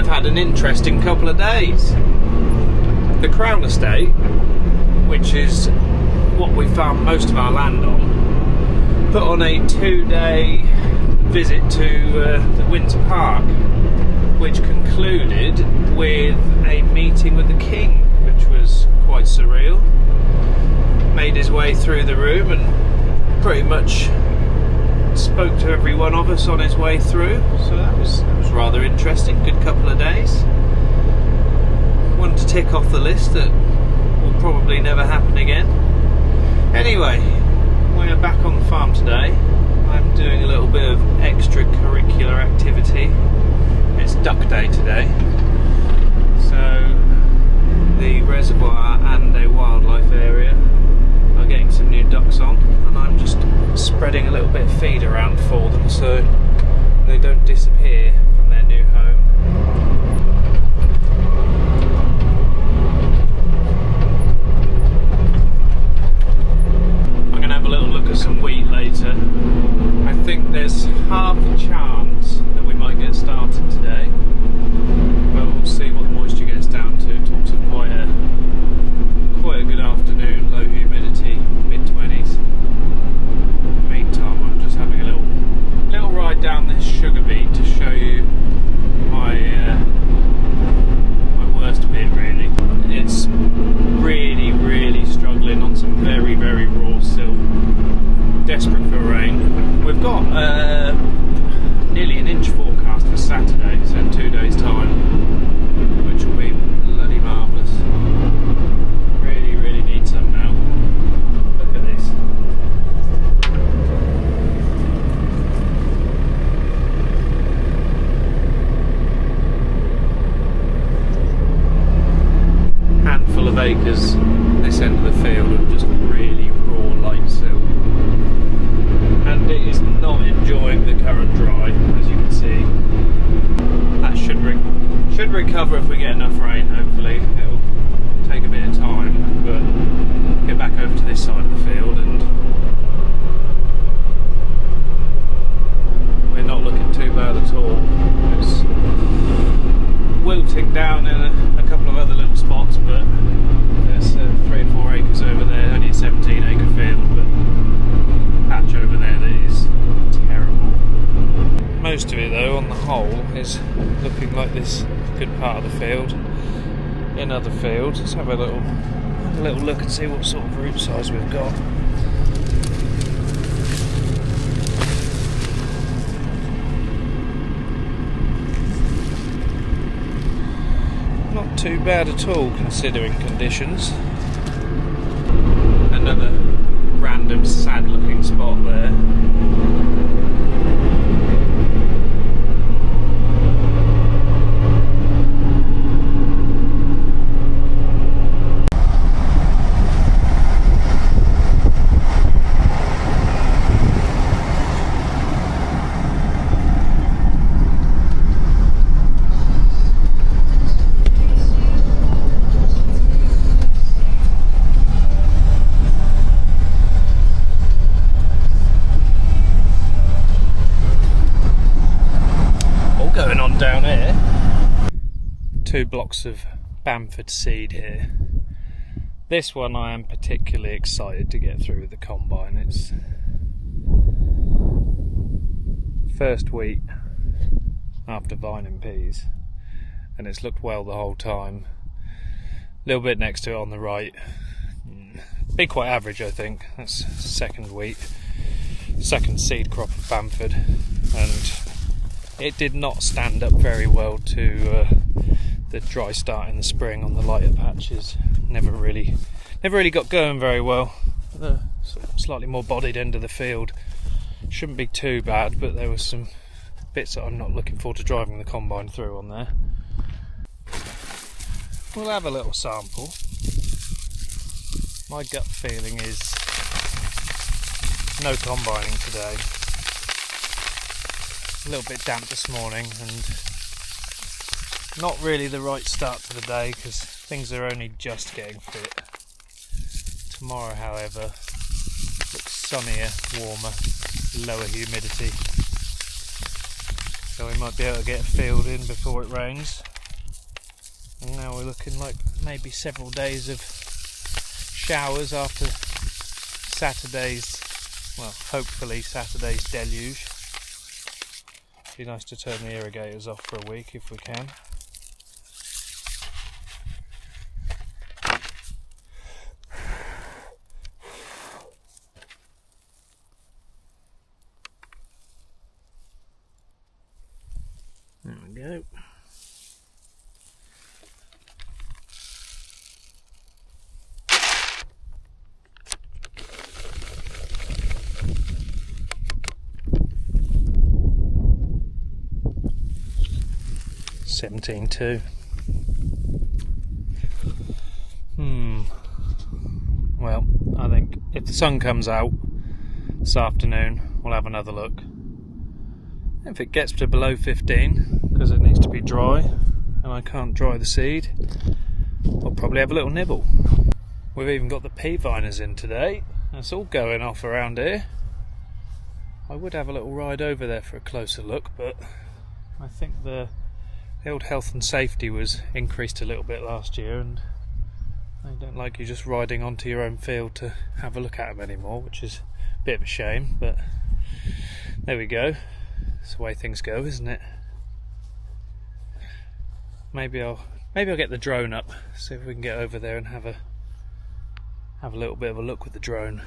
I've had an interesting couple of days. The Crown Estate, which is what we farm most of our land on, put on a 2-day visit to the Winter Park, which concluded with a meeting with the King, which was quite surreal. Made his way through the room and pretty much spoke to every one of us on his way through, so that was rather interesting. Good couple of days. One to tick off the list that will probably never happen again. Anyway, we are back on the farm today. I'm doing a little bit of extracurricular activity. It's duck day today, so the reservoir and a wildlife area are getting some new ducks on, and I'm just spreading a little bit of feed around for them so they don't disappear from their new home. I'm going to have a little look at some wheat later. I think there's half a chance that we might get started today, but we'll see what the moisture gets down to. Talks of quite a good afternoon, low humidity, mid-20s. Meantime, I'm just having a little ride down this sugar beet to show you my worst bit really. It's really struggling on some very raw silt. Desperate for rain. We've got nearly an inch forecast for Saturday, so in 2 days' time, which will be bloody marvellous. Really need some now. Look at this. Handful of acres this end of the field of just really raw light silt, and it is not enjoying the current dry, as you can see. That should recover if we get enough rain. Hopefully it'll take a bit of time, but get back over to this side of the field and we're not looking too bad at all. It's wilting down in a couple of other little spots, but there's 3 or 4 acres over there, only a 17-acre field, but patch over there that is terrible. Most of it though, on the whole, is looking like this good part of the field. In other fields, let's have a little look and see what sort of root size we've got. Not too bad at all considering conditions. Another random sad looking spot there. Down here, 2 blocks of Bamford seed here. This one I am particularly excited to get through with the combine. It's first wheat after vining peas, and it's looked well the whole time. A little bit next to it on the right. Be quite average, I think. That's second wheat, second seed crop of Bamford, and it did not stand up very well to the dry start in the spring on the lighter patches. Never really got going very well. The sort of slightly more bodied end of the field shouldn't be too bad, but there were some bits that I'm not looking forward to driving the combine through on there. We'll have a little sample. My gut feeling is no combining today. A little bit damp this morning and not really the right start to the day because things are only just getting fit. Tomorrow, however, looks sunnier, warmer, lower humidity. So we might be able to get a field in before it rains. And now we're looking like maybe several days of showers after Saturday's, well, hopefully Saturday's deluge. Be nice to turn the irrigators off for a week if we can. There we go. $17.2. Well, I think if the sun comes out this afternoon, we'll have another look. If it gets to below 15, because it needs to be dry and I can't dry the seed, I'll probably have a little nibble. We've even got the pea viners in today. It's all going off around here. I would have a little ride over there for a closer look, but I think the old health and safety was increased a little bit last year, and they don't like you just riding onto your own field to have a look at them anymore, which is a bit of a shame, but there we go. It's the way things go, isn't it? Maybe I'll get the drone up, see if we can get over there and have a little bit of a look with the drone.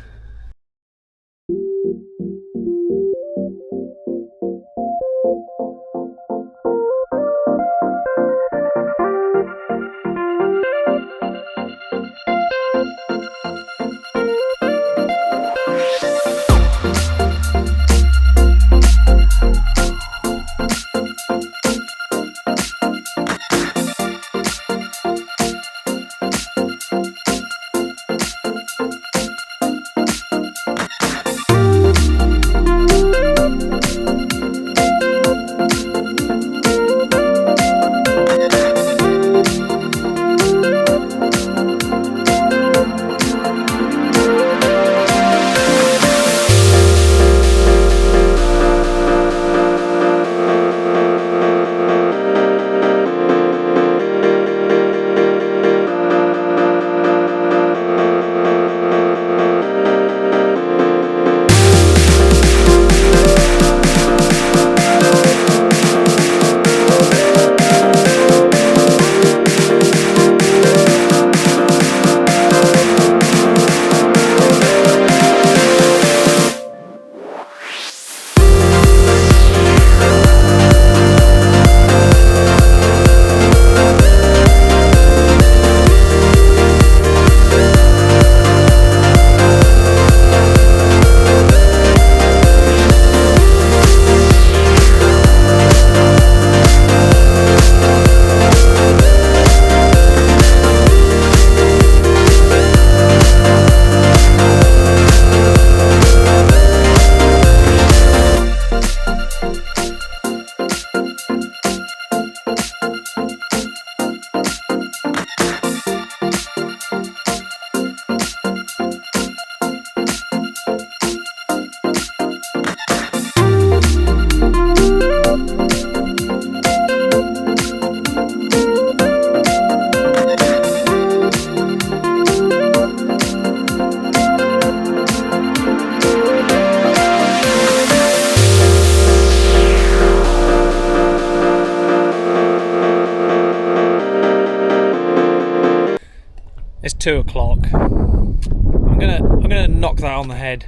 It's 2 o'clock. I'm gonna knock that on the head.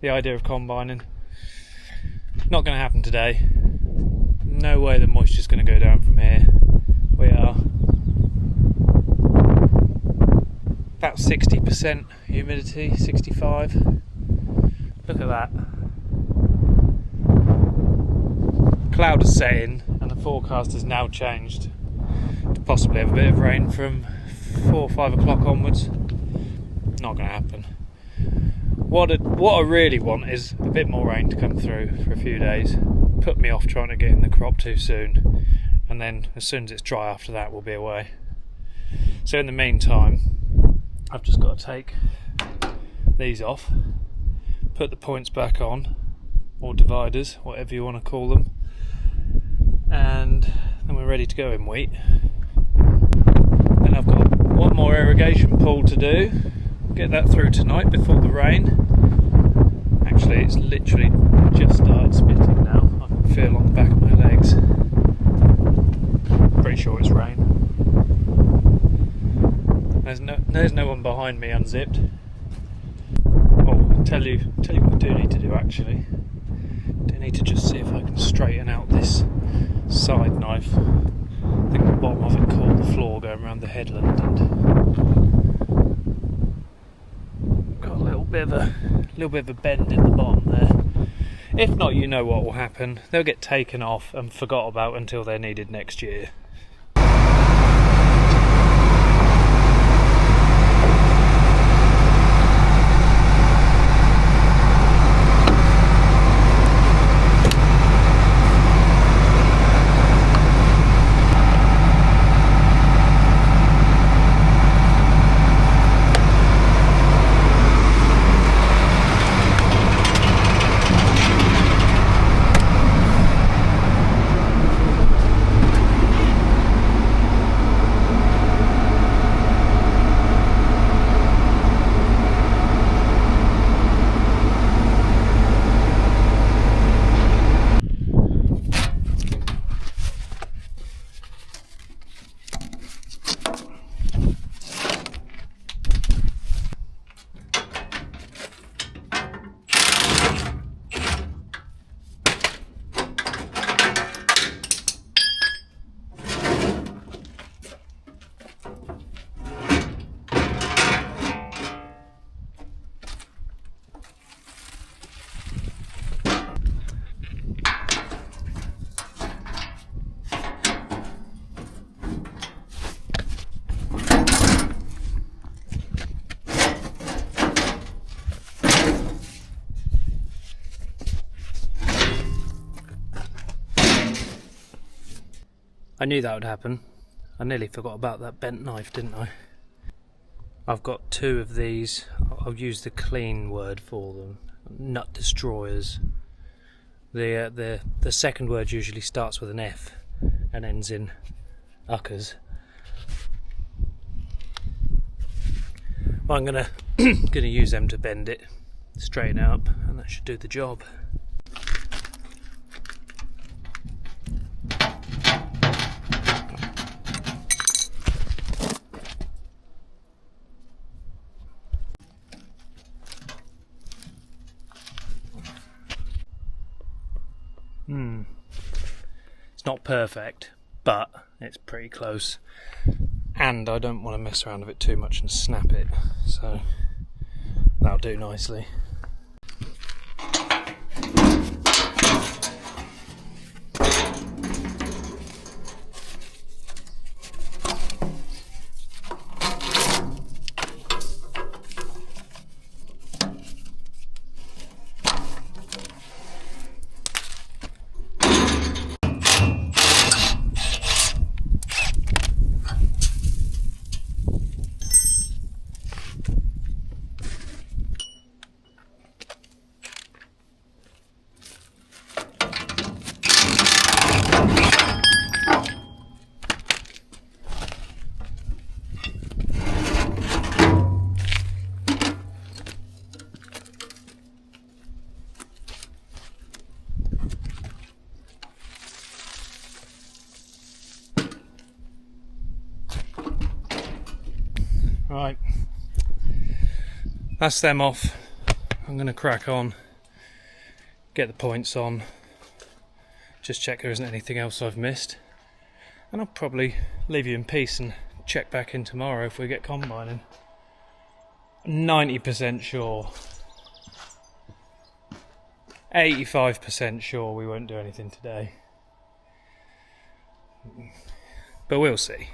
The idea of combining. Not gonna happen today. No way the moisture's gonna go down from here. We are about 60% humidity, 65. Look at that. Cloud is setting and the forecast has now changed to possibly have a bit of rain from 4 or 5 o'clock onwards. Not going to happen. What I really want is a bit more rain to come through for a few days. Put me off trying to get in the crop too soon, and then as soon as it's dry after that we'll be away. So in the meantime I've just got to take these off, put the points back on, or dividers, whatever you want to call them, and then we're ready to go in wheat. Then I've got one more irrigation pool to do, get that through tonight before the rain. Actually, it's literally just started spitting now. I can feel on the back of my legs. Pretty sure it's rain. There's no one behind me unzipped. Oh, I'll tell you what I do need to do actually. I do need to just see if I can straighten out this side knife. I think the bottom of it caught the floor going around the headland, and got a little bit of a bend in the bottom there. If not, you know what will happen. They'll get taken off and forgot about until they're needed next year. I knew that would happen. I nearly forgot about that bent knife, didn't I? I've got two of these. I'll use the clean word for them. Nut destroyers. The second word usually starts with an F and ends in uckers. I'm gonna use them to bend it, straighten it up, and that should do the job. It's not perfect, but it's pretty close. And I don't want to mess around with it too much and snap it, so that'll do nicely. Right, that's them off. I'm going to crack on, get the points on, just check there isn't anything else I've missed, and I'll probably leave you in peace and check back in tomorrow if we get combining. 90% sure, 85% sure we won't do anything today, but we'll see.